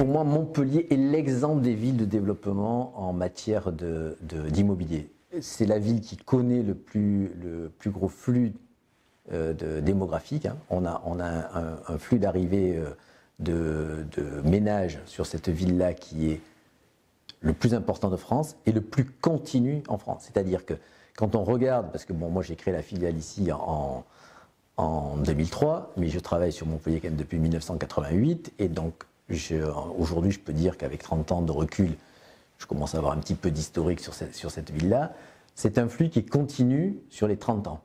moi, Montpellier est l'exemple des villes de développement en matière d'immobilier. C'est la ville qui connaît le plus gros flux démographique. Hein. On a un flux d'arrivée de ménages sur cette ville-là qui est le plus important de France et le plus continu en France. C'est-à-dire que quand on regarde, parce que bon, moi j'ai créé la filiale ici en 2003, mais je travaille sur Montpellier quand même depuis 1988, et donc aujourd'hui je peux dire qu'avec 30 ans de recul, je commence à avoir un petit peu d'historique sur cette ville-là. C'est un flux qui est continu sur les 30 ans.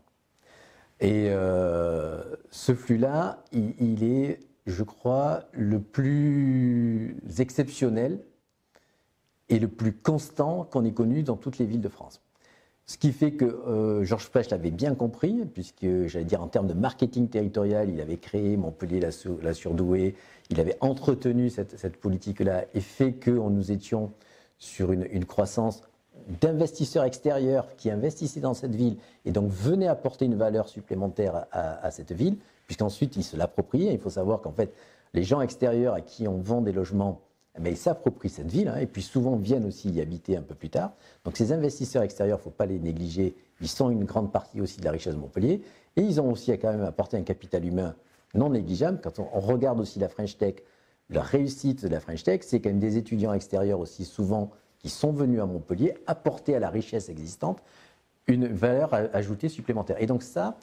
Et ce flux-là, il est, je crois, le plus exceptionnel et le plus constant qu'on ait connu dans toutes les villes de France. Ce qui fait que Georges Frêche l'avait bien compris, puisque, j'allais dire, en termes de marketing territorial, il avait créé Montpellier-la Surdouée, il avait entretenu cette politique-là et fait que nous étions sur une croissance d'investisseurs extérieurs qui investissaient dans cette ville et donc venaient apporter une valeur supplémentaire à cette ville, puisqu'ensuite ils se l'appropriaient. Il faut savoir qu'en fait, les gens extérieurs à qui on vend des logements, mais ils s'approprient cette ville, hein, et puis souvent viennent aussi y habiter un peu plus tard. Donc ces investisseurs extérieurs, il ne faut pas les négliger, ils sont une grande partie aussi de la richesse de Montpellier, et ils ont aussi quand même apporté un capital humain non négligeable. Quand on regarde aussi la French Tech, la réussite de la French Tech, c'est quand même des étudiants extérieurs aussi souvent qui sont venus à Montpellier apporter à la richesse existante une valeur ajoutée supplémentaire. Et donc ça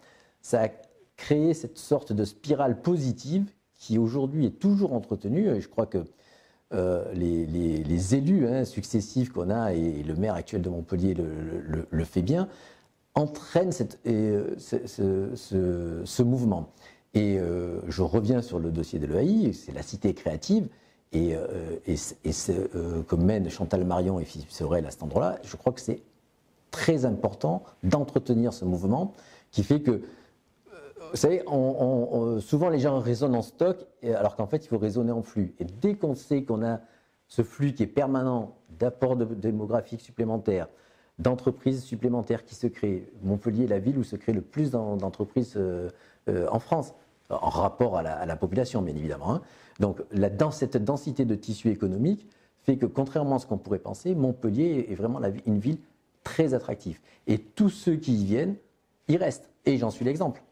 a créé cette sorte de spirale positive qui aujourd'hui est toujours entretenue, et je crois que les élus successifs qu'on a, et le maire actuel de Montpellier le fait bien, entraînent ce mouvement. Et je reviens sur le dossier de l'EAI, c'est la cité créative, et que mène Chantal Marion et Philippe Sorel à cet endroit-là. Je crois que c'est très important d'entretenir ce mouvement qui fait que, vous savez, souvent les gens raisonnent en stock, alors qu'en fait il faut raisonner en flux. Et dès qu'on sait qu'on a ce flux qui est permanent d'apports démographiques supplémentaires, d'entreprises supplémentaires qui se créent, Montpellier est la ville où se crée le plus d'entreprises en France, en rapport à la population bien évidemment. Hein. Donc cette densité de tissu économique fait que, contrairement à ce qu'on pourrait penser, Montpellier est vraiment une ville très attractive. Et tous ceux qui y viennent, y restent. Et j'en suis l'exemple.